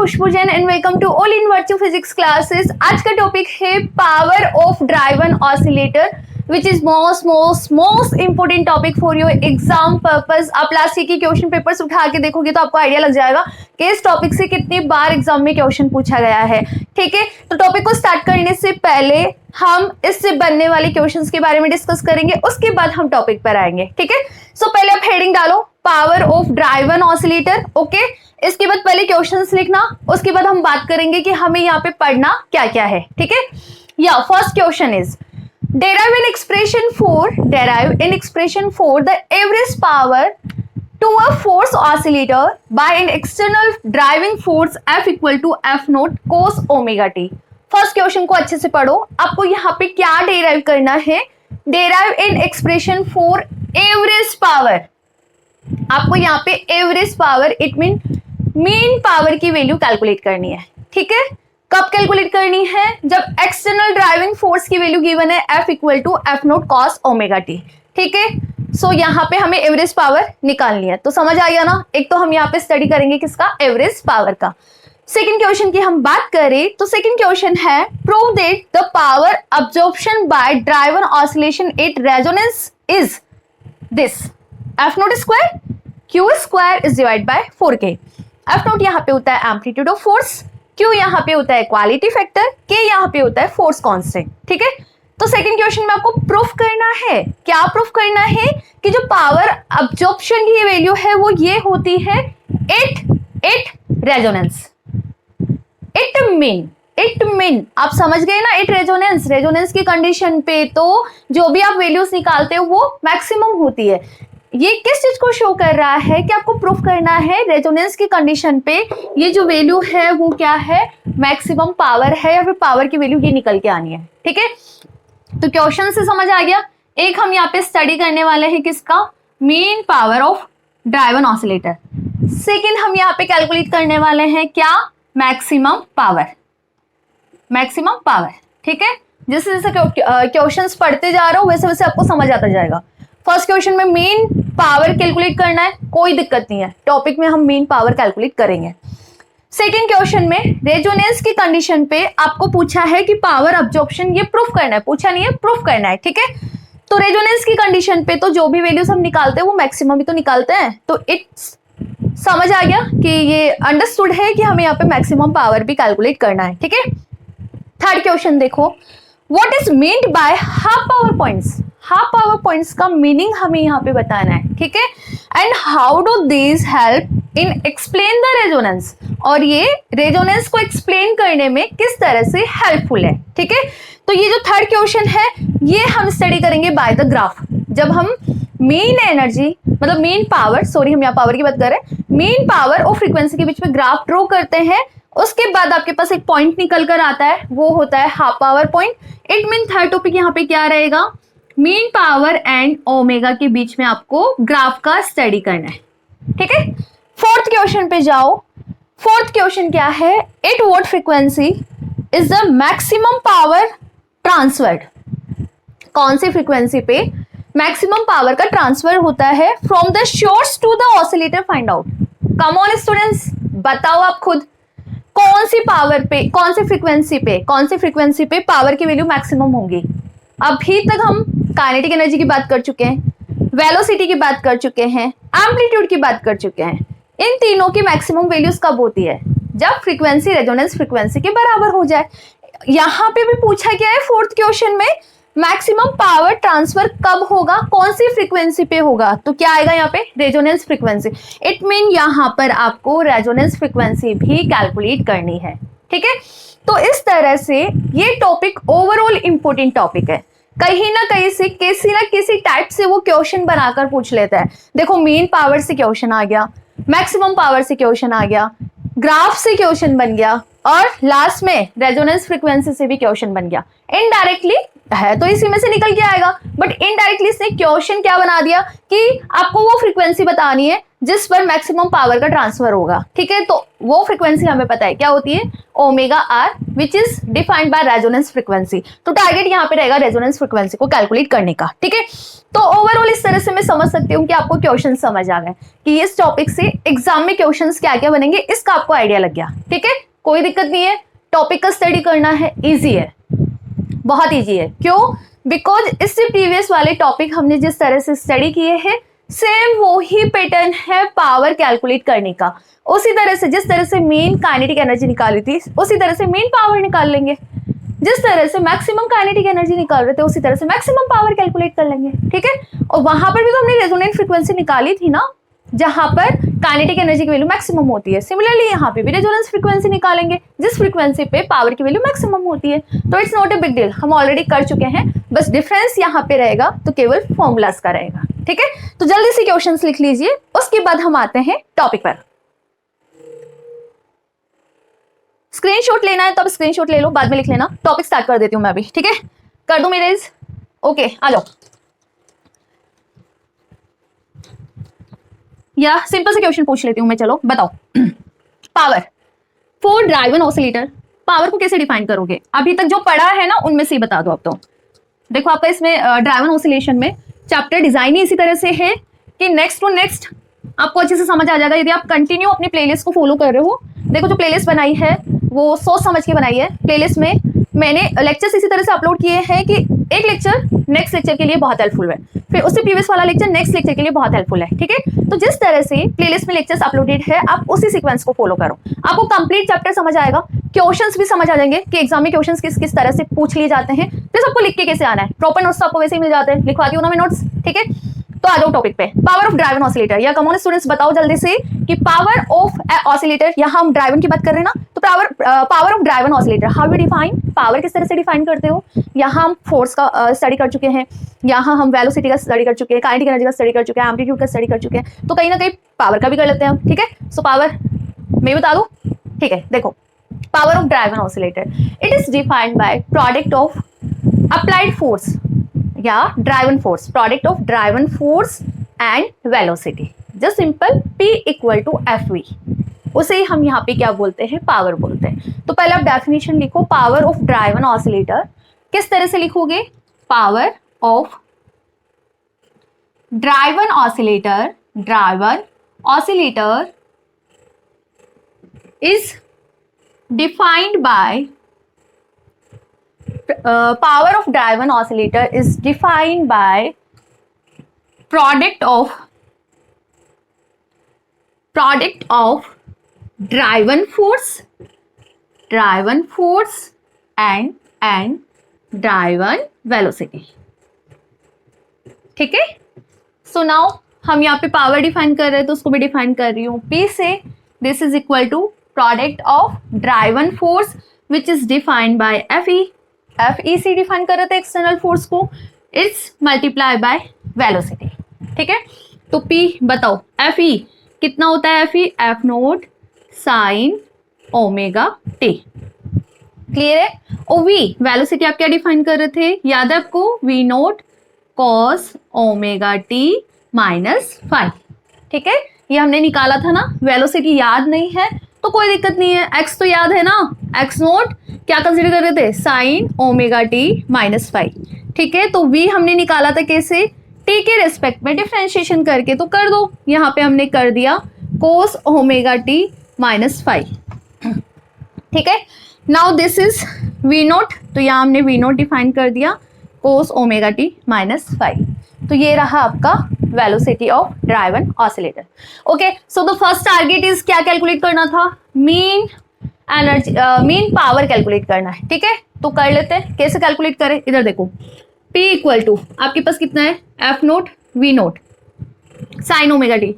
Khushboo Jain and welcome to all in virtual physics classes. आज का topic है power of driven oscillator which is most important topic for your exam purpose. आप last year के question papers उठा के देखोगे तो आपको आइडिया लग जाएगा कि इस टॉपिक से कितनी बार एग्जाम में क्वेश्चन पूछा गया है। ठीक है, तो टॉपिक को स्टार्ट करने से पहले हम इससे बनने वाले क्वेश्चंस के बारे में डिस्कस करेंगे, उसके बाद हम टॉपिक पर आएंगे। ठीक है, सो पहले आप हेडिंग डालो power of driven oscillator. Okay, इसके बाद पहले क्वेश्चंस लिखना, उसके बाद हम बात करेंगे कि हमें यहाँ पे पढ़ना क्या क्या है। ठीक है, या first question is derive an expression for the average power to a force oscillator by an external driving force F equal to F naught cos omega t। First question को अच्छे से पढ़ो। आपको यहाँ पे क्या डेराइव करना है? Derive an expression for average power. आपको यहाँ पे average power it mean power की वैल्यू कैलकुलेट करनी है। ठीक है, कब कैलकुलेट करनी है? जब एक्सटर्नल ड्राइविंग फोर्स की वैल्यू गिवन है F equal to F nought cos omega t. ठीक है, सो यहाँ पे हमें एवरेज पावर निकालनी है। तो समझ आ गया ना? एक तो हम यहाँ पे स्टडी करेंगे किसका? एवरेज पावर का। सेकंड क्वेश्चन की हम बात करें तो सेकंड क्वेश्चन है prove that the power absorption by driven oscillation at resonance is this F nought square Q square is divide by 4K। F nought यहाँ पे होता है एम्पलीट्यूड ऑफ फोर्स, Q यहाँ पे होता है क्वालिटी फैक्टर, K यहाँ पे होता है फोर्स कांस्टेंट। ठीक है, तो सेकंड क्वेश्चन में आपको प्रूफ करना है, क्या प्रूफ करना है कि जो पावर अब्जॉर्प्शन की वैल्यू है वो ये होती है एट रेजोनेंस। इट मीन आप समझ गए ना? इट रेजोनेंस की कंडीशन पे तो जो भी आप वैल्यूज निकालते हो वो मैक्सिमम होती है। ये किस चीज को शो कर रहा है कि आपको प्रूफ करना है रेजोनेंस की कंडीशन पे ये जो वैल्यू है वो क्या है? मैक्सिमम पावर है, या फिर पावर की वैल्यू ये निकल के आनी है। ठीक है, तो क्वेश्चन से समझ आ गया। एक हम यहाँ पे स्टडी करने वाले हैं किसका? Mean power of driven oscillator. Second हम यहाँ पे कैलकुलेट करने वाले हैं क्या? Maximum power. ठीक है, जैसे जैसे क्वेश्चंस पढ़ते जा रहे हो वैसे वैसे आपको समझ आता जाएगा। फर्स्ट क्वेश्चन में मेन पावर कैलकुलेट करना है, कोई दिक्कत नहीं है, टॉपिक में हम मेन पावर कैलकुलेट करेंगे। सेकंड क्वेश्चन में रेजोनेंस की कंडीशन पे आपको पूछा है कि पावर अब्जॉर्प्शन ये प्रूफ करना है, पूछा नहीं है, प्रूफ करना है। ठीक है, तो रेजोनेंस की कंडीशन पे तो जो भी वैल्यूज हम निकालते हैं वो मैक्सिमम ही तो निकालते हैं। तो इट्स समझ आ गया कि ये अंडरस्टूड है कि हमें यहाँ पे मैक्सिमम पावर भी कैलकुलेट करना है। ठीक है, थर्ड क्वेश्चन देखो, what is meant by half power points. Half power points का मीनिंग हमें यहाँ पे बताना है। ठीक है, and how do these help in explain the resonance, और ये रेजोनेंस को एक्सप्लेन करने में किस तरह से हेल्पफुल है। ठीक है, तो ये जो थर्ड क्वेश्चन है ये हम स्टडी करेंगे बाय द ग्राफ। जब हम मेन एनर्जी मतलब मेन पावर, सॉरी हम यहाँ पावर की बात कर रहे हैं, मेन पावर और फ्रीक्वेंसी के बीच में ग्राफ ड्रॉ करते हैं, उसके बाद आपके पास एक पॉइंट निकल कर आता है, वो होता है half power point. It mean third topic यहाँ पे क्या रहेगा? मीन पावर एंड ओमेगा के बीच में आपको ग्राफ का स्टडी करना है। ठीक है, फोर्थ क्वेश्चन पे जाओ। फोर्थ क्वेश्चन क्या है? At what frequency is the maximum power transferred. कौन सी फ्रीक्वेंसी पे मैक्सिमम पावर का ट्रांसफर होता है from the source to the oscillator? Find out. Come on students, बताओ आप खुद, कौन सी पावर पे, कौन सी फ्रीक्वेंसी पे पावर की वैल्यू मैक्सिमम होगी? अभी तक हम काइनेटिक एनर्जी की बात कर चुके हैं, वेलोसिटी की बात कर चुके हैं, एम्पलीट्यूड की बात कर चुके हैं। इन तीनों की मैक्सिमम वैल्यूज कब होती है? जब फ्रीक्वेंसी रेजोनेंस फ्रीक्वेंसी के बराबर हो जाए। यहाँ पे भी पूछा गया है फोर्थ क्वेश्चन में मैक्सिमम पावर ट्रांसफर कब होगा, कौन सी फ्रीक्वेंसी पे होगा? तो क्या आएगा यहाँ पे? Resonance frequency. इट मीन यहाँ पर आपको रेजोनेंस फ्रीक्वेंसी भी कैलकुलेट करनी है। ठीक है, तो इस तरह से ये टॉपिक ओवरऑल इंपॉर्टेंट टॉपिक है। कहीं ना कहीं से किसी ना किसी टाइप से वो क्वेश्चन बनाकर पूछ लेता है। देखो, मेन पावर से क्वेश्चन आ गया, मैक्सिमम पावर से क्वेश्चन आ गया, ग्राफ से क्वेश्चन बन गया, और लास्ट में रेजोनेंस फ्रीक्वेंसी से भी क्वेश्चन बन गया। इनडायरेक्टली है तो इसी में से निकल के आएगा, बट इनडायरेक्टली इसने क्वेश्चन क्या बना दिया कि आपको वो फ्रीक्वेंसी बतानी है जिस पर मैक्सिमम पावर का ट्रांसफर होगा। ठीक है, तो वो फ्रीक्वेंसी हमें पता है क्या होती है? Omega R, which is defined by resonance frequency. तो टारगेट यहाँ पे रहेगा रेजोनेंस फ्रीक्वेंसी को कैलकुलेट करने का। ठीक है, तो ओवरऑल इस तरह से मैं समझ सकती हूँ कि आपको क्वेश्चन समझ आ गए कि इस टॉपिक से एग्जाम में क्वेश्चंस क्या क्या बनेंगे, इसका आपको आइडिया लग गया। ठीक है, कोई दिक्कत नहीं है। टॉपिक का स्टडी करना है, इजी है, बहुत इजी है। क्यों? बिकॉज इससे प्रीवियस वाले टॉपिक हमने जिस तरह से स्टडी किए हैं सेम वो ही पैटर्न है पावर कैलकुलेट करने का। उसी तरह से जिस तरह से मेन काइनेटिक एनर्जी निकाली थी उसी तरह से मेन पावर निकाल लेंगे। जिस तरह से मैक्सिमम काइनेटिक एनर्जी निकाल रहे थे उसी तरह से मैक्सिमम पावर कैलकुलेट कर लेंगे। ठीक है, और वहां पर भी तो हमने रेजोनेंट फ्रीक्वेंसी निकाली थी ना, जहां पर काइनेटिक एनर्जी की वैल्यू मैक्सिमम होती है। सिमिलरली यहाँ पे भी रेजोनेंस फ्रीक्वेंसी निकालेंगे जिस फ्रीक्वेंसी पे पावर की वैल्यू मैक्सिमम होती है। तो it's not a big deal, हम ऑलरेडी कर चुके हैं, बस डिफरेंस यहाँ पे रहेगा तो केवल फॉर्मूलाज का रहेगा। ठीक है, तो जल्दी से क्वेश्चंस लिख लीजिए, उसके बाद हम आते हैं टॉपिक पर। स्क्रीनशॉट लेना है तो अब स्क्रीनशॉट ले लो, बाद में लिख लेना। टॉपिक स्टार्ट कर देती हूं मैं अभी। ठीक है, कर दूं मेरे ओके, आ जाओ। या सिंपल से क्वेश्चन पूछ लेती हूं मैं, चलो बताओ। Power for driven oscillator, power को कैसे डिफाइन करोगे? अभी तक जो पढ़ा है ना उनमें से ही बता दो। अब तो देखो आपका इसमें ड्राइवन ऑसिलेशन में चैप्टर डिजाइन ही इसी तरह से है कि नेक्स्ट टू नेक्स्ट आपको अच्छे से समझ आ जाएगा यदि आप कंटिन्यू अपनी प्लेलिस्ट को फॉलो कर रहे हो। देखो जो प्लेलिस्ट बनाई है वो सोच समझ के बनाई है। प्लेलिस्ट में मैंने लेक्चर्स इसी तरह से अपलोड किए हैं कि एक लेक्चर नेक्स्ट लेक्चर के लिए बहुत हेल्पफुल है, फिर उससे प्रीवियस वाला लेक्चर नेक्स्ट लेक्चर के लिए बहुत हेल्पफुल है। ठीक है, तो जिस तरह से प्लेलिस्ट में लेक्चर्स अपलोडेड है आप उसी सीक्वेंस को फॉलो करो, आपको कंप्लीट चैप्टर समझ आएगा, क्वेश्चंस भी समझ आ जाएंगे कि एग्जाम में क्वेश्चंस किस किस तरह से पूछ लिए जाते हैं। फिर सबको लिख के कैसे आना है, प्रॉपर नोट्स आपको वैसे ही मिल जाते हैं, लिखवाती हूँ ना मैं नोट्स। ठीक है, तो आ जाओ टॉपिक पे। पावर ऑफ ड्राइवन ऑसिलेटर, या कम ऑन स्टूडेंट्स बताओ जल्दी से कि पावर ऑफ ऑसिलेटर, यहाँ हम ड्राइवन की बात कर रहे हैं ना, तो power of driven oscillator how you define, power किस तरह से डिफाइन करते हो? यहाँ हम फोर्स का स्टडी कर चुके हैं, यहाँ हम वेलोसिटी का स्टडी कर चुके हैं, काइनेटिक एनर्जी का स्टडी कर चुके हैं, एम्पलीट्यूड का स्टडी कर चुके हैं, तो कहीं ना कहीं पावर का भी कर लेते हैं हम। ठीक है, सो पावर मैं बता दूं। ठीक है, देखो power of driven oscillator it is defined by product of applied force या driven force, product of driven force and velocity. Just simple P equal to FV, उसे ही हम यहाँ पे क्या बोलते हैं, पावर बोलते हैं। तो पहले आप डेफिनेशन लिखो, पावर ऑफ ड्राइवन ऑसिलेटर किस तरह से लिखोगे? Power of driven oscillator, driven oscillator is defined bye power of Driven oscillator is defined by product of driven force and driven velocity। ठीक है, सो नाउ हम यहाँ पे पावर डिफाइन कर रहे हैं तो उसको भी डिफाइन कर रही हूँ P से। This is equal to product of driven force which is defined by FE। FE से डिफाइन कर रहे थे एक्सटर्नल फोर्स को, इट्स मल्टीप्लाई बाय वेलोसिटी। ठीक है, तो P बताओ FE कितना होता है? FE F note sine omega T. Clear है? और V वेलोसिटी आप क्या डिफाइन कर रहे थे, याद है आपको? V note cos omega T minus 5। ठीक है, ये हमने निकाला था ना। वेलोसिटी याद नहीं है तो कोई दिक्कत नहीं है, x तो याद है ना, x नोट क्या कंसिडर कर रहे थे? Sign omega T minus 5। ठीक है, तो v हमने निकाला था कैसे? t के रेस्पेक्ट में डिफरेंशिएशन करके, तो कर दो। यहाँ पे हमने कर दिया कोस ओमेगा टी माइनस 5। ठीक है, now this is v note, तो यहाँ हमने v नोट डिफाइन कर दिया कोस ओमेगा टी माइनस 5। तो ये रहा आपका velocity of driven oscillator. Okay, so the first target is क्या कैलकुलेट करना था? Mean energy, mean power calculate करना है। ठीक है, तो कर लेते हैं। कैसे कैलकुलेट करें? इधर देखो, P इक्वल टू आपके पास कितना है? F nought V nought sine omega t,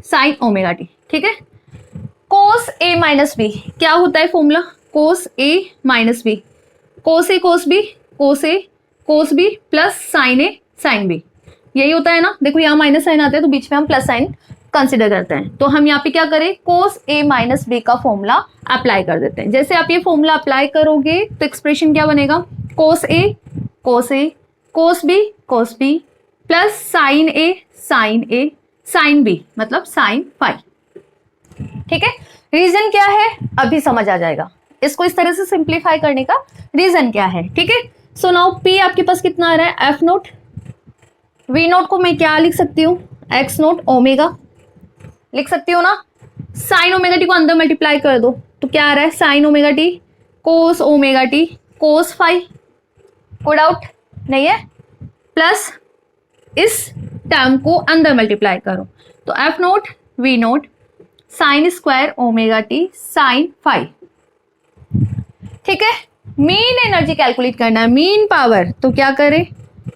sine omega t. ठीक है, कोस A माइनस बी क्या होता है formula? Cos A minus B, cos A cos B, cos A cos B plus sine A sine B, यही होता है ना। देखो यहाँ माइनस साइन आते हैं तो बीच में हम प्लस साइन कंसिडर करते हैं। तो हम यहाँ पे क्या करें? कोस A माइनस बी का फॉर्मूला अप्लाई कर देते हैं। जैसे आप ये फॉर्मूला अप्लाई करोगे तो एक्सप्रेशन क्या बनेगा? Cos A cos A cos B plus sine A sine B मतलब साइन 5। ठीक है, रीजन क्या है अभी समझ आ जाएगा। इसको इस तरह से सिंप्लीफाई करने का रीजन क्या है? ठीक है, सो नाउ P आपके पास कितना आ रहा है? F नोट वी नोट को मैं क्या लिख सकती हूँ, एक्स नोट ओमेगा लिख सकती हूँ ना। साइन ओमेगा टी को अंदर मल्टीप्लाई कर दो तो क्या आ रहा है, sine omega t cos omega t cos phi, कोई डाउट नहीं है। प्लस इस टर्म को अंदर मल्टीप्लाई करो तो F nought V nought sine square omega t sine phi. ठीक है, मीन एनर्जी कैलकुलेट करना है, मीन पावर, तो क्या करें,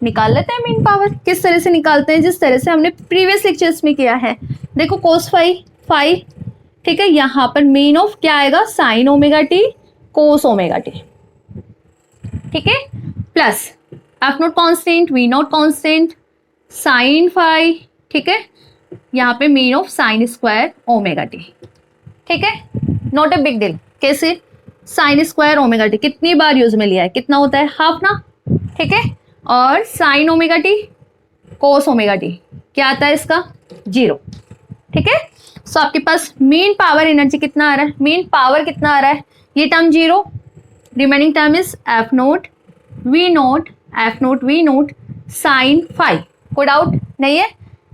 निकाल लेते हैं मीन पावर। किस तरह से निकालते हैं, जिस तरह से हमने प्रीवियस लेक्चर्स में किया है। देखो कोस फाई फाई, ठीक है, यहां पर मीन ऑफ क्या आएगा, sine omega t cos omega t, ठीक है, plus F nought constant V nought constant sine phi, ठीक है, यहाँ पे mean of sine square omega t, ठीक है, नॉट ए बिग डील। कैसे, साइन स्क्वायर ओमेगा टी कितनी बार यूज में लिया है, कितना होता है, हाफ ना, ठीक है, और sign omega t cos omega T क्या आता है इसका, 0, ठीक है। सो आपके पास मीन पावर एनर्जी कितना आ रहा है, मीन पावर कितना आ रहा है, ये term 0, remaining term is F nought V nought, F nought V nought sine phi, कोई डाउट नहीं है,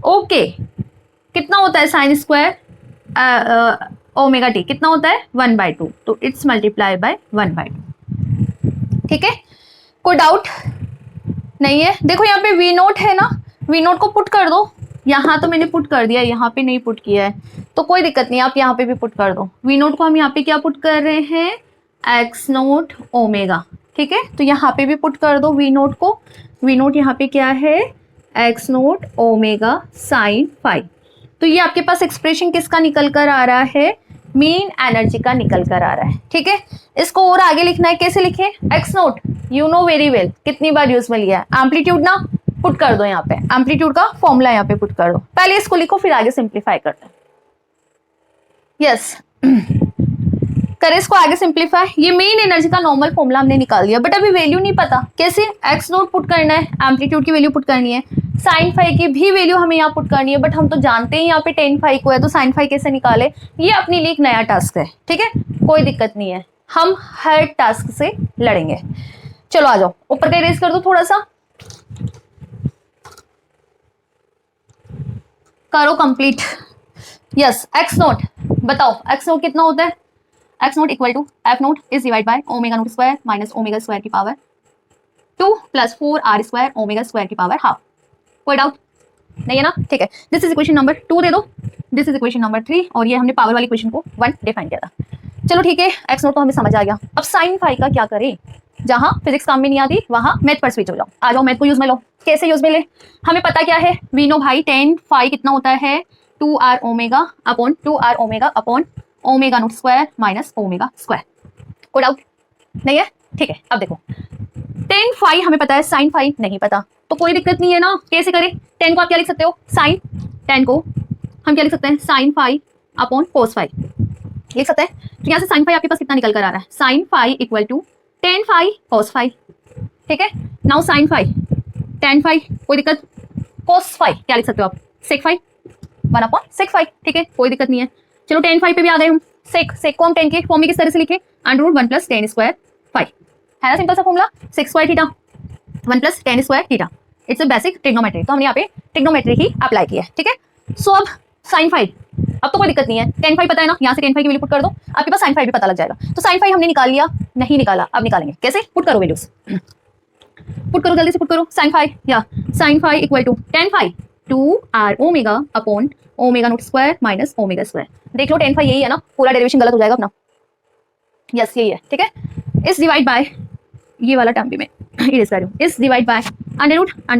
ओके। कितना होता है साइन स्क्वायर ओमेगा टी, कितना होता है 1/2, तो इट्स मल्टीप्लाई बाय 1/2, ठीक है, कोई डाउट नहीं है। देखो यहाँ पे वी नोट है ना, वी नोट को पुट कर दो, यहाँ तो मैंने पुट कर दिया, यहाँ पे नहीं पुट किया है तो कोई दिक्कत नहीं, आप यहाँ पे भी पुट कर दो। वी नोट को हम यहाँ पे क्या पुट कर रहे हैं, एक्स नोट ओमेगा, ठीक है, तो यहाँ पे भी पुट कर दो वी नोट को, वी नोट यहाँ पे क्या है, x note omega sine five. तो ये आपके पास एक्सप्रेशन किसका निकल कर आ रहा है, मीन एनर्जी का निकल कर आ रहा है, ठीक है। इसको और आगे लिखना है, कैसे लिखे, x note you know very well, कितनी बार यूज में लिया है, एम्पलीट्यूड ना, पुट कर दो यहाँ पे, एम्पलीट्यूड का फॉर्मूला यहाँ पे पुट कर दो, पहले इसको लिखो फिर आगे सिंप्लीफाई करते हैं। यस करें इसको आगे सिंप्लीफाई। ये मेन एनर्जी का नॉर्मल फॉर्मूला हमने निकाल दिया, बट अभी वैल्यू नहीं पता, कैसे, एक्स नोट पुट करना है, एम्पलीट्यूड की वैल्यू पुट करनी है, साइन फाई की भी वैल्यू हमें यहाँ पुट करनी है, बट हम तो जानते हैं यहाँ पे टेन फाई को है, तो साइन फाई कैसे निकाले, ये अपने लिए एक नया टास्क है, ठीक है, कोई दिक्कत नहीं है, हम हर टास्क से लड़ेंगे। चलो आ जाओ, ऊपर का इरेज कर दो थोड़ा सा, करो कंप्लीट। यस एक्स नोट बताओ, एक्स नोट कितना होता है, x naught equal to f naught is divide by omega note square minus omega square की power 2 plus 4 r square omega square की पावर हाफ। कोई डाउट नहीं है ना, ठीक है। दिस इज इक्वेशन नंबर 2 दे दो, दिस इज इक्वेशन नंबर 3, और ये हमने पावर वाली इक्वेशन को 1 डिफाइन किया था। चलो ठीक है, एक्स नोट तो हमें समझ आ गया। अब साइन फाई का क्या करें, जहां फिजिक्स काम में नहीं आती वहां मैथ पर स्विच हो जाओ, आ जाओ मैथ को यूज में लो। कैसे यूज में ले, हमें पता क्या है, वी नो भाई टेन फाई कितना होता है, 2r omega upon 2r omega upon omega note square minus omega square. कोई डाउट नहीं है, ठीक है। अब देखो टेन फाई हमें पता है, साइन फाई नहीं पता, तो कोई दिक्कत नहीं है ना। कैसे करें, टेन को आप क्या लिख सकते हो, साइन, टेन को हम क्या लिख सकते हैं, sine phi upon cos phi लिख सकते हैं। तो यहाँ से साइन फाई आपके पास कितना निकल कर आ रहा है, sine phi equal to tan phi cos phi, ठीक है। Now sine phi tan phi, कोई दिक्कत, कोस फाई क्या लिख सकते हो आप, sec phi 1 upon sec phi, ठीक है, कोई दिक्कत नहीं है। चलो टेन फाई पे भी आ गए हम, सेक को हम टेन के फॉर्म में किस तरह से लिखे, under root 1 plus tan square phi, है ना सिंपल सा formula, sec square theta 1 plus tan square theta, it's a basic trigonometry, तो हमने यहाँ पे ट्रिग्नोमेट्री ही अप्लाई किया है, ठीक है। सो अब साइन फाई, अब तो कोई दिक्कत नहीं है, टेन फाई पता है ना, यहाँ से टेन फाई की वैल्यू पुट कर दो, आपके पास साइन फाई भी पता लग जाएगा। तो साइन फाई हमने निकाल लिया, नहीं निकाला, अब निकालेंगे कैसे, पुट करो वैल्यूज, पुट करो जल्दी से पुट करो। साइन फाई, या sine phi equal to tan phi 2r omega upon omega note square minus omega square. देख लो टेन फाई यही है ना, पूरा डेरिवेशन गलत हो जाएगा अपना, यस यही है, ठीक है। इस डिवाइड बाय, ये वाला टर्म भी मैं इरेज कर रही हूँ, इस divide by under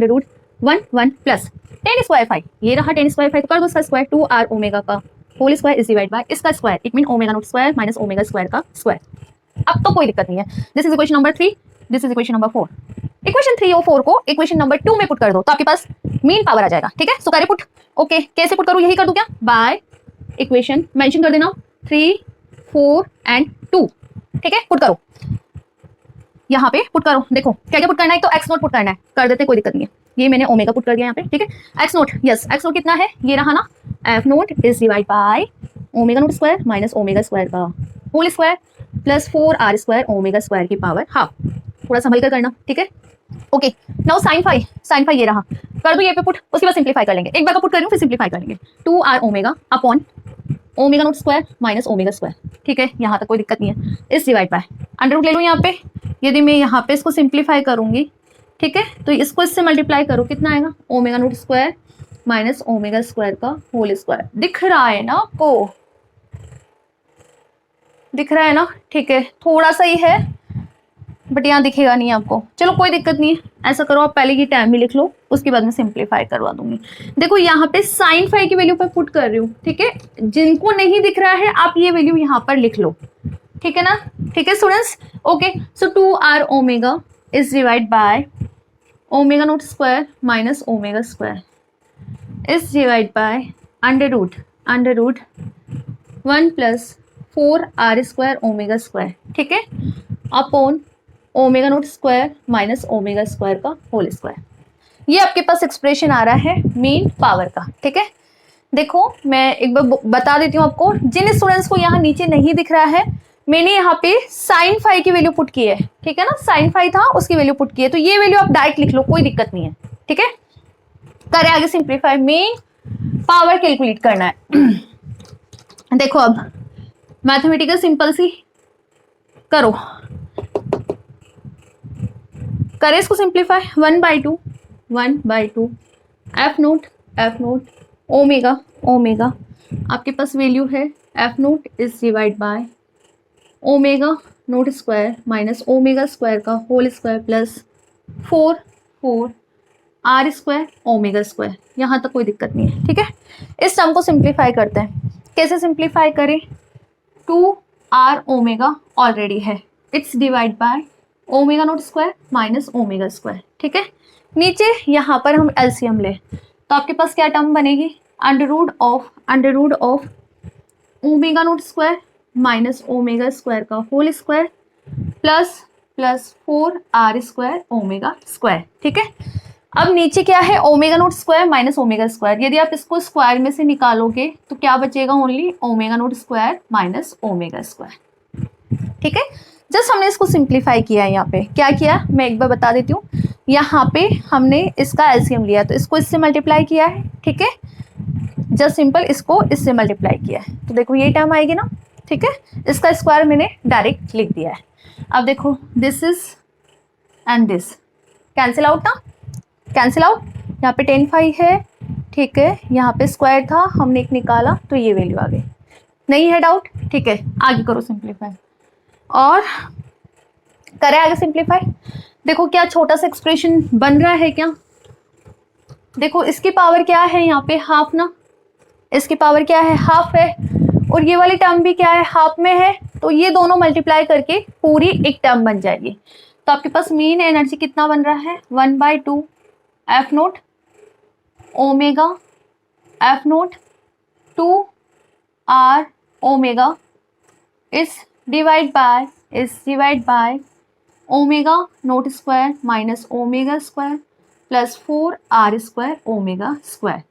root 1 plus tan square phi, ये रहा टेन स्क्वायर फाई, तो कर दो इसका स्क्वायर, 2r ओमेगा का whole square is divide by इसका square, it mean omega note square minus omega square का स्क्वायर। अब तो कोई दिक्कत नहीं है, this is equation number 3, this is equation number 4। Equation 3 और 4 को इक्वेशन नंबर 2 में पुट कर दो, तो आपके पास मीन पावर आ जाएगा, ठीक है। सो करे पुट, ओके कैसे पुट करूँ, यही कर दूं क्या, बाय इक्वेशन मेंशन कर देना 3 4 एंड 2, ठीक है, पुट करो यहाँ पे पुट करो। देखो क्या क्या पुट करना है, तो एक्स नोट पुट करना है, कर देते कोई दिक्कत नहीं है, ये मैंने ओमेगा पुट कर दिया यहाँ पे, ठीक है। X naught, yes x naught कितना है, ये रहा ना, f naught is divide by omega note square minus omega square का whole square plus 4r square omega square की पावर हाफ। थोड़ा संभल कर करना, ठीक है। ओके नाउ साइन फाई ये रहा, कर दो ये पे पुट, उसके बाद सिंप्लीफाई कर लेंगे, एक बार का पुट कर रही हूँ फिर सिंप्लीफाई कर लेंगे। 2r omega upon omega nought square minus omega square, ठीक है, यहाँ तक कोई दिक्कत नहीं है। इस डिवाइड बाय अंडर रूट ले लूँ यहाँ पे, यदि मैं यहाँ पे इसको सिंप्लीफाई करूंगी, ठीक है, तो इसको इससे मल्टीप्लाई करो, कितना आएगा, omega nought square minus omega square का होल स्क्वायर। दिख रहा है ना आपको, दिख रहा है ना, ठीक है, थोड़ा सा ही है बट यहाँ दिखेगा नहीं आपको, चलो कोई दिक्कत नहीं है। ऐसा करो आप पहले की टाइम भी लिख लो, उसके बाद में सिंप्लीफाई करवा दूंगी। देखो यहाँ पे साइन फाई की वैल्यू पे पुट कर रही हूँ, ठीक है, जिनको नहीं दिख रहा है आप ये वैल्यू यहाँ पर लिख लो, ठीक है ना, ठीक है students. Okay so 2r omega is divide by omega nought square minus omega square is divide by under root 1 plus 4r square omega square, ठीक है, upon omega nought square minus omega square का whole square. ये आपके पास expression आ रहा है mean power का, ठीक है। देखो मैं एक बार बता देती हूँ आपको, जिन स्टूडेंट्स को यहाँ नीचे नहीं दिख रहा है, मैंने यहाँ पे साइन फाई की वैल्यू पुट की है, ठीक है ना, साइन फाई था उसकी वैल्यू पुट की है, तो ये वैल्यू आप डायरेक्ट लिख लो, कोई दिक्कत नहीं है, ठीक है। करें आगे सिंप्लीफाई, मीन पावर कैलकुलेट करना है। देखो अब मैथमेटिकल सिंपल सी करो, करें इसको सिंप्लीफाई, 1/2 एफ नोट ओमेगा आपके पास वैल्यू है f naught is divide by omega note square minus omega square का whole square plus 4 r square omega square, यहाँ तक कोई दिक्कत नहीं है, ठीक है। इस टर्म को सिंप्लीफाई करते हैं, कैसे सिंप्लीफाई करें, 2r ओमेगा ऑलरेडी है, it's divide by omega note square minus omega square, ठीक है। नीचे यहाँ पर हम एलसीएम ले, तो आपके पास क्या टर्म बनेगी, under root of omega note square minus omega square का whole square plus 4r square omega square, ठीक है। अब नीचे क्या है, omega note square minus omega square, यदि आप इसको स्क्वायर में से निकालोगे तो क्या बचेगा, only omega naught square minus omega square, ठीक है। जस्ट हमने इसको सिंप्लीफाई किया है, यहाँ पे क्या किया मैं एक बार बता देती हूँ, यहाँ पे हमने इसका एलसीएम लिया तो इसको इससे मल्टीप्लाई किया है, ठीक है, जस्ट सिंपल इसको इससे मल्टीप्लाई किया है, तो देखो ये टर्म आएगी ना, ठीक है, इसका स्क्वायर मैंने डायरेक्ट लिख दिया है। अब देखो this is and this cancel out ना, कैंसिल आउट, यहाँ पे 10 फाई है, ठीक है, यहाँ पे स्क्वायर था हमने एक निकाला तो ये वैल्यू आ गई, नहीं है डाउट, ठीक है। आगे करो सिंप्लीफाई और करें आगे सिंप्लीफाई। देखो क्या छोटा सा एक्सप्रेशन बन रहा है क्या, देखो इसकी पावर क्या है यहाँ पे हाफ ना, इसकी पावर क्या है हाफ है, और ये वाली टर्म भी क्या है हाफ में है, तो ये दोनों मल्टीप्लाई करके पूरी एक टर्म बन जाएगी। तो आपके पास मीन एनर्जी कितना बन रहा है, 1/2 F naught omega F note 2r omega is divide by omega note square minus omega square plus 4r square omega square.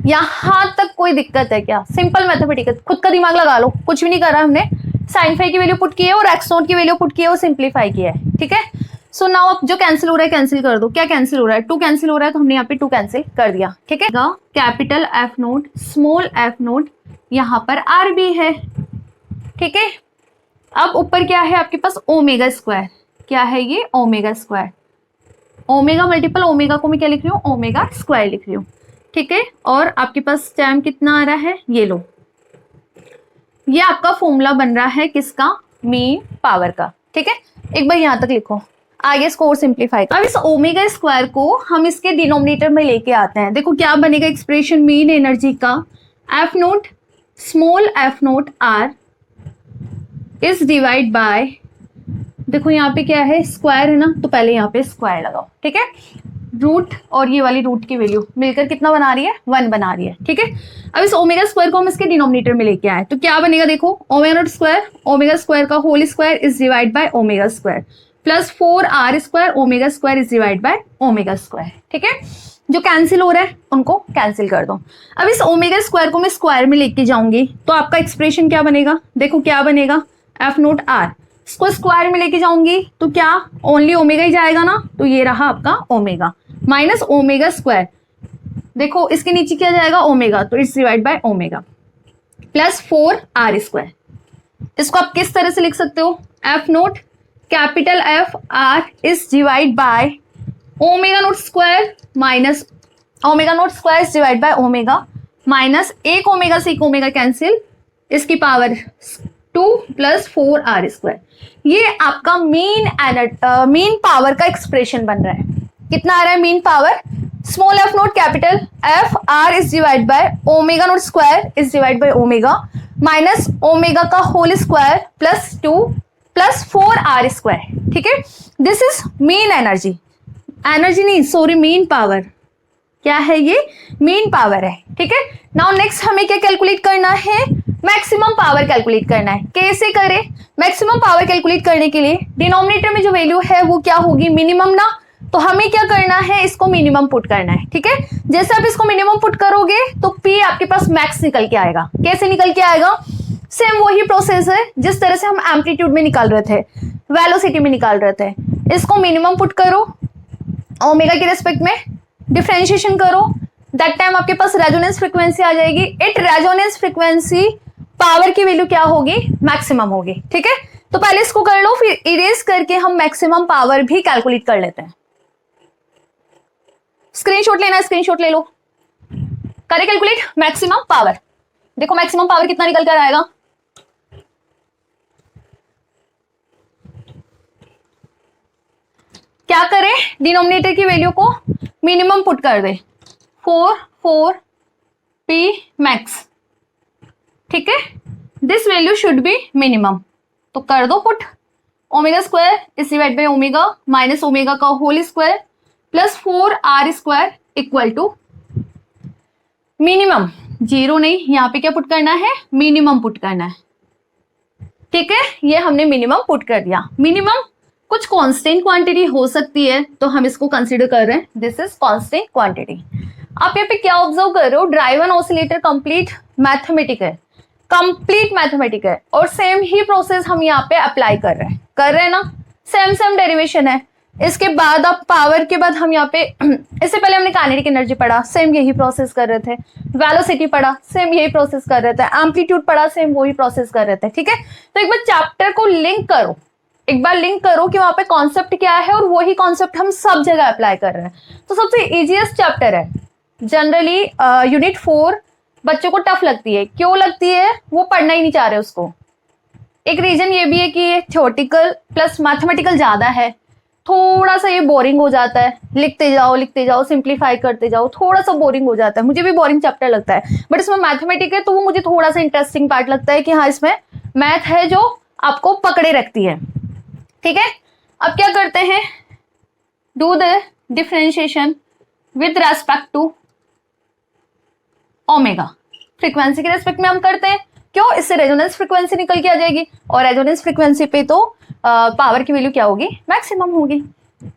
यहां तक कोई दिक्कत है क्या, सिंपल मैथमेटिकल, खुद का दिमाग लगा लो, कुछ भी नहीं करा हमने, साइन फाई की वैल्यू पुट की है और एक्स नोट की वैल्यू पुट की है, वो सिंप्लीफाई किया है, ठीक है। सो नाउ अब जो कैंसिल हो रहा है कैंसिल कर दो, क्या कैंसिल हो रहा है, 2 कैंसिल हो रहा है, तो हमने यहाँ पे 2 कैंसिल कर दिया, ठीक है। Capital F note small F note, यहाँ पर आर भी है, ठीक है। अब ऊपर क्या है आपके पास ओमेगा स्क्वायर, क्या है ये omega square, omega multiple omega को मैं क्या लिख रही हूँ, ओमेगा स्क्वायर लिख रही हूँ, ठीक है। और आपके पास टाइम कितना आ रहा है, ये लो, ये आपका फॉर्मूला बन रहा है किसका, मीन पावर का, ठीक है। एक बार यहाँ तक लिखो, आगे इसको और सिंप्लीफाई। अब इस ओमेगा स्क्वायर को हम इसके डिनोमिनेटर में लेके आते हैं, देखो क्या बनेगा एक्सप्रेशन मीन एनर्जी का, F note small F note are is divide by, देखो यहाँ पे क्या है स्क्वायर है ना, तो पहले यहाँ पे स्क्वायर लगाओ, ठीक है, रूट और ये वाली रूट की वैल्यू मिलकर कितना बना रही है, 1 बना रही है, ठीक है। अब इस ओमेगा स्क्वायर को हम इसके डिनोमिनेटर में लेके आए तो क्या बनेगा, देखो ओमेगा स्क्वायर का whole square is divide by omega square plus 4r square omega square is divide by omega square, ठीक है। जो कैंसिल हो रहा है उनको कैंसिल कर दो। अब इस ओमेगा स्क्वायर को मैं स्क्वायर में लेके जाऊंगी तो आपका एक्सप्रेशन क्या बनेगा, देखो क्या बनेगा, एफ नोट आर इसको स्क्वायर में लेके जाऊंगी तो क्या ओनली ओमेगा ही जाएगा ना, तो ये रहा आपका ओमेगा माइनस ओमेगा स्क्वायर। देखो इसके नीचे क्या जाएगा ओमेगा, तो it's divide by omega plus 4r square. इसको आप किस तरह से लिख सकते हो, F naught capital f r is divide by omega note square minus omega note square is divide by omega minus एक ओमेगा से एक ओमेगा कैंसिल, इसकी पावर 2 प्लस 4r स्क्वायर। ये आपका मीन पावर का एक्सप्रेशन बन रहा है। कितना आ रहा है mean power, small F naught capital f r is divide by omega note square is divide by omega minus omega का whole square plus 2 plus 4r square. ठीक है, this is mean energy, energy नहीं sorry mean power. क्या है ये, mean power है। ठीक है, नाउ नेक्स्ट हमें क्या कैलकुलेट करना है, मैक्सिमम पावर कैलकुलेट करना है। कैसे करें, मैक्सिमम पावर कैलकुलेट करने के लिए डिनोमिनेटर में जो वैल्यू है वो क्या होगी, मिनिमम ना, तो हमें क्या करना है, इसको मिनिमम पुट करना है। ठीक है, जैसे आप इसको मिनिमम पुट करोगे तो P आपके पास मैक्स निकल के आएगा। कैसे निकल के आएगा, सेम वही प्रोसेस है जिस तरह से हम एम्पलीट्यूड में निकाल रहे थे, वेलोसिटी में निकाल रहे थे। इसको मिनिमम पुट करो, ओमेगा के रिस्पेक्ट में डिफरेंशिएशन करो, दैट टाइम आपके पास रेजोनेंस फ्रीक्वेंसी आ जाएगी। इट रेजोनेंस फ्रीक्वेंसी पावर की वैल्यू क्या होगी, मैक्सिमम होगी। ठीक है, तो पहले इसको कर लो, फिर इरेज करके हम मैक्सिमम पावर भी कैलकुलेट कर लेते हैं। स्क्रीनशॉट लेना है, स्क्रीनशॉट ले लो, करें कैलकुलेट मैक्सिमम पावर। देखो मैक्सिमम पावर कितना निकल कर आएगा, क्या करें, डिनोमिनेटर की वैल्यू को मिनिमम पुट कर दे, 4 P मैक्स। ठीक है, this value should be minimum, तो कर दो put, omega square is divide by omega minus omega का whole square plus 4r square equal to minimum, zero नहीं, यहाँ पे क्या पुट करना है, मिनिमम पुट करना है। ठीक है, ये हमने मिनिमम पुट कर दिया। मिनिमम कुछ कांस्टेंट क्वांटिटी हो सकती है तो हम इसको कंसीडर कर रहे हैं, दिस इज कांस्टेंट क्वांटिटी। आप यहाँ पे क्या ऑब्जर्व कर रहे हो, driven oscillator complete mathematic है, कंप्लीट मैथमेटिक है, और सेम ही प्रोसेस हम यहाँ पे अप्लाई कर रहे हैं ना, सेम डेरिवेशन है। इसके बाद अब पावर के बाद हम यहाँ पे इससे पहले हमने काइनेटिक एनर्जी पढ़ा, सेम यही प्रोसेस कर रहे थे, वेलोसिटी पढ़ा, सेम यही प्रोसेस कर रहे थे, एम्पलीट्यूड पढ़ा, सेम वही प्रोसेस कर रहे थे। ठीक है, तो एक बार चैप्टर को लिंक करो, एक बार लिंक करो कि वहां पे कॉन्सेप्ट क्या है, और वही कॉन्सेप्ट हम सब जगह अप्लाई कर रहे हैं। तो सबसे इजीएस्ट चैप्टर है, जनरली यूनिट 4 बच्चों को टफ लगती है। क्यों लगती है, वो पढ़ना ही नहीं चाह रहे उसको। एक रीजन ये भी है कि ये थ्योरेटिकल प्लस मैथमेटिकल ज्यादा है, थोड़ा सा ये बोरिंग हो जाता है, लिखते जाओ सिंप्लीफाई करते जाओ, थोड़ा सा बोरिंग हो जाता है। मुझे भी बोरिंग चैप्टर लगता है, बट इसमें मैथमेटिक है तो वो मुझे थोड़ा सा इंटरेस्टिंग पार्ट लगता है कि हाँ इसमें मैथ है जो आपको पकड़े रखती है। ठीक है, अब क्या करते हैं, do the differentiation with respect to omega, frequency के रेस्पेक्ट में हम करते हैं। क्यों, इससे रेजोनेंस फ्रीक्वेंसी निकल के आ जाएगी, और रेजोनेंस फ्रीक्वेंसी पे तो पावर की वैल्यू क्या होगी, मैक्सिमम होगी।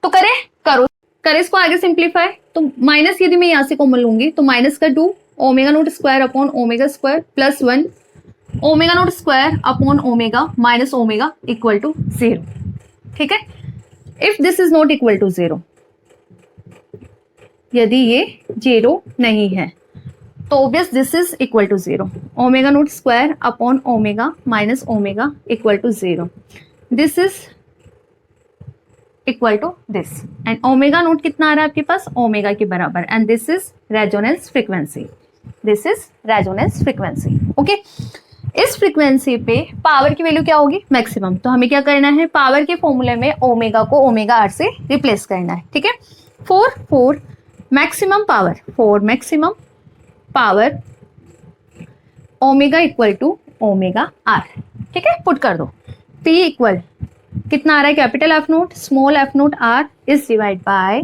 तो करें इसको आगे सिंप्लीफाई, तो माइनस यदि मैं यहाँ से कॉमन लूंगी तो माइनस का 2 omega note square upon omega square plus 1 omega note square upon omega minus omega equal to 0। ठीक है, if this is not equal to 0, यदि ये 0 नहीं है तो obvious this is equal to 0, omega note square upon omega minus omega equal to 0, this is equal to this, and omega naught कितना आ रहा है आपके पास, ओमेगा के बराबर, and this is resonance frequency, this is resonance frequency. Okay, इस frequency पे पावर की वैल्यू क्या होगी, मैक्सिमम। तो हमें क्या करना है, पावर के फॉर्मूले में ओमेगा को ओमेगा आर से रिप्लेस करना है। ठीक है, 4 maximum power, 4 maximum power omega equal to omega are. ठीक है, पुट कर दो, P इक्वल कितना आ रहा है, capital F note small F note are is divide by,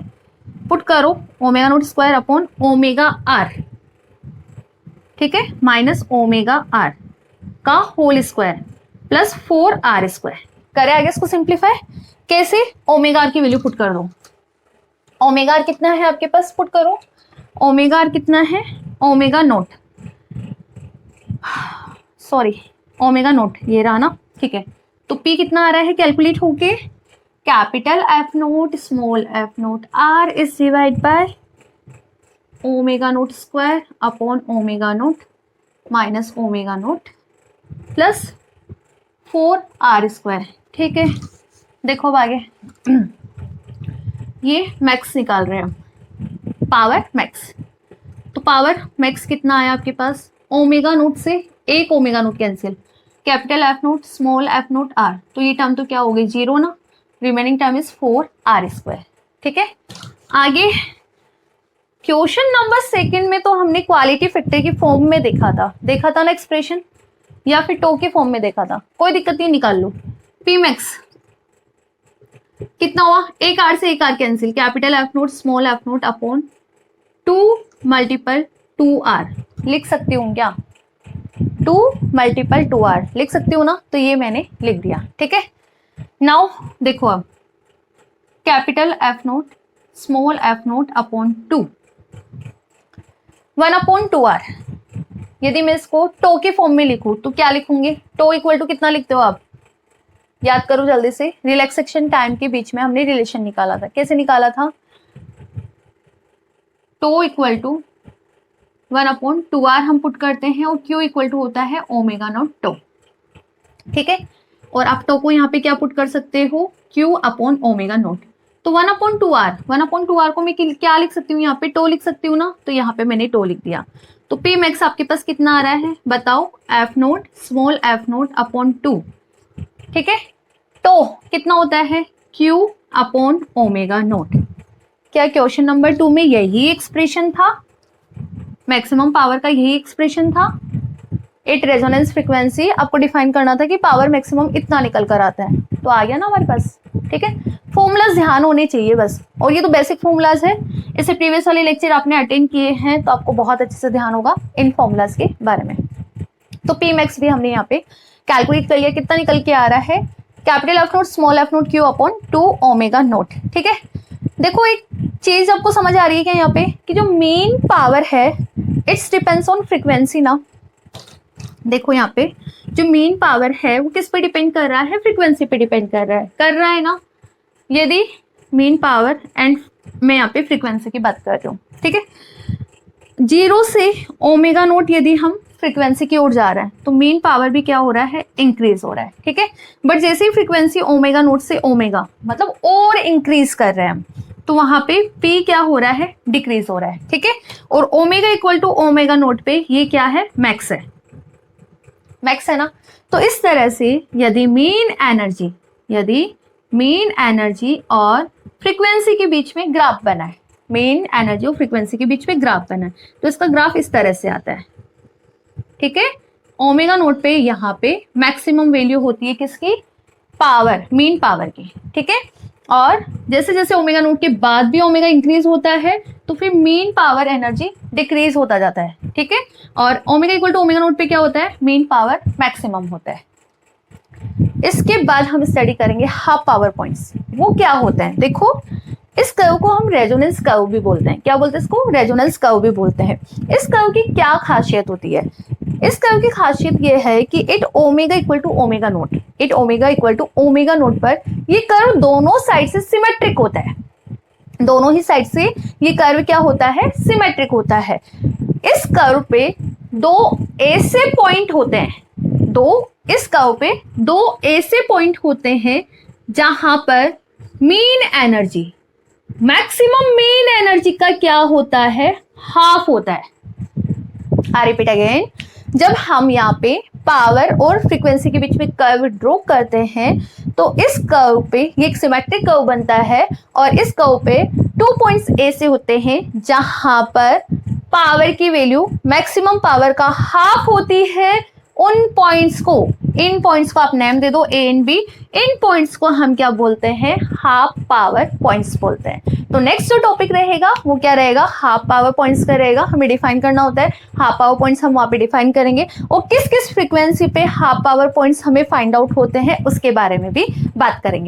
put करो omega note square upon omega are. ठीक है, माइनस ओमेगा आर का whole square plus 4r square. करें आगे इसको सिंप्लीफाई, कैसे, ओमेगा आर की वैल्यू पुट कर दो, ओमेगा आर कितना है आपके पास, पुट करो, ओमेगा आर कितना है, omega naught, sorry omega naught ये रहा ना। ठीक है, तो P कितना आ रहा है कैलकुलेट होके, capital F note small F note are is divide by omega note square upon omega naught minus omega naught plus 4r square. ठीक है, देखो अब आगे ये मैक्स निकाल रहे हैं हम, पावर मैक्स। तो पावर मैक्स कितना आया आपके पास, ओमेगा नोट से एक omega naught cancel, capital F note small F note R, तो ये टर्म तो क्या हो गई 0 ना, remaining term is 4r square. ठीक है, आगे क्वेश्चन नंबर सेकंड में तो हमने क्वालिटी फैक्टर की फॉर्म में देखा था ना एक्सप्रेशन, या फिर टो के फॉर्म में देखा था, कोई दिक्कत नहीं, निकाल लो। पी मैक्स कितना हुआ, एक आर से एक R cancel, capital F note small F naught upon 2 multiple 2r, लिख सकती हूँ क्या, 2 मल्टीपल 2r लिख सकती हूँ ना, तो ये मैंने लिख दिया। ठीक है, नाउ देखो अब capital F note small F naught upon 2 1 upon 2r, यदि मैं इसको टो के फॉर्म में लिखूं तो क्या लिखूंगी, टो इक्वल टू कितना लिखते हो आप, याद करो जल्दी से, रिलैक्सेशन टाइम के बीच में हमने रिलेशन निकाला था, कैसे निकाला था, to equal to 1 upon 2r हम पुट करते हैं और q इक्वल टू होता है ओमेगा नॉट टो। ठीक है, और आप टो को यहाँ पे क्या पुट कर सकते हो, q अपॉन ओमेगा नॉट, तो 1 अपॉन 2r को मैं क्या लिख सकती हूँ, यहाँ पे टो लिख सकती हूँ ना, तो यहाँ पे मैंने टो लिख दिया। तो पी मैक्स आपके पास कितना आ रहा है बताओ, F note small F naught upon 2। ठीक है, तो कितना होता है Q अपॉन ओमेगा नोट। क्या क्वेश्चन नंबर 2 में यही एक्सप्रेशन था, मैक्सिमम पावर का यही एक्सप्रेशन था। एट रेजोनेंस फ्रीक्वेंसी आपको डिफाइन करना था कि पावर मैक्सिमम इतना निकल कर आता है, तो आ गया ना हमारे पास। ठीक है, फॉर्मूलाज ध्यान होने चाहिए बस, और ये तो बेसिक फॉर्मूलाज है, इससे प्रीवियस वाले लेक्चर आपने अटेंड किए हैं तो आपको बहुत अच्छे से ध्यान होगा इन फॉर्मूलाज के बारे में। तो पी मैक्स भी हमने यहाँ पे कैलकुलेट कर लिया, कितना निकल के आ रहा है, capital F note small F note Q upon 2 omega note. ठीक है, देखो एक चीज आपको समझ आ रही है क्या यहाँ पे, कि जो मेन पावर है इट्स डिपेंड्स ऑन फ्रीक्वेंसी ना। देखो यहाँ पे जो मेन पावर है वो किस पे डिपेंड कर रहा है, फ्रीक्वेंसी पे डिपेंड कर रहा है ना। यदि मेन पावर एंड मैं यहाँ पे फ्रीक्वेंसी की बात कर रही हूँ, ठीक है, 0 से ओमेगा नोट यदि हम फ्रीक्वेंसी की ओर जा रहे हैं तो मेन पावर भी क्या हो रहा है, इंक्रीज हो रहा है। ठीक है, बट जैसे ही फ्रीक्वेंसी ओमेगा नोट से ओमेगा मतलब और इंक्रीज कर रहे हैं हम, तो वहां पे P क्या हो रहा है, डिक्रीज हो रहा है। ठीक है, और omega equal to omega naught पे ये क्या है, मैक्स है ना। तो इस तरह से यदि मेन एनर्जी और फ्रीक्वेंसी के बीच में ग्राफ बना है, मेन एनर्जी और फ्रीक्वेंसी के बीच में ग्राफ बना है, तो इसका ग्राफ इस तरह से आता है। ठीक है, ओमेगा नोट पे यहाँ पे मैक्सिमम वैल्यू होती है किसकी, पावर, मेन पावर की। ठीक है, और जैसे जैसे ओमेगा नोट के बाद भी ओमेगा इंक्रीज होता है तो फिर मेन पावर एनर्जी डिक्रीज होता जाता है। ठीक है, और omega equal to omega naught पे क्या होता है, मेन पावर मैक्सिमम होता है। इसके बाद हम स्टडी करेंगे हाफ पावर पॉइंट्स, वो क्या होता है। देखो इस कर्व को हम रेजोनेंस कर्व भी बोलते हैं, क्या बोलते हैं इसको, रेजोनेंस कर्व भी बोलते हैं। इस कर्व की क्या खासियत होती है, इस कर्व की खासियत ये है कि at omega equal to omega naught पर ये कर्व दोनों साइड से सिमेट्रिक होता है, दोनों ही साइड से ये कर्व क्या होता है, सिमेट्रिक होता है। इस कर्व पे दो ऐसे पॉइंट होते हैं, इस कर्व पे दो ऐसे पॉइंट होते हैं जहां पर मैक्सिमम मेन एनर्जी का क्या होता है, हाफ होता है। आई रिपीट अगेन, जब हम यहाँ पे पावर और फ्रीक्वेंसी के बीच में कर्व ड्रॉ करते हैं तो इस कर्व पे ये एक सिमेट्रिक कर्व बनता है, और इस कर्व पे 2 पॉइंट्स ऐसे होते हैं जहां पर पावर की वैल्यू मैक्सिमम पावर का हाफ होती है। इन पॉइंट्स को आप नेम दे दो A and B, in points को हम क्या बोलते हैं, हाफ पावर पॉइंट्स बोलते हैं। तो नेक्स्ट जो टॉपिक रहेगा वो क्या रहेगा, हाफ पावर पॉइंट्स का रहेगा। हमें डिफाइन करना होता है हाफ पावर पॉइंट्स, हम वहां पे डिफाइन करेंगे, और किस किस फ्रीक्वेंसी पे हाफ पावर पॉइंट्स हमें फाइंड आउट होते हैं उसके बारे में भी बात करेंगे।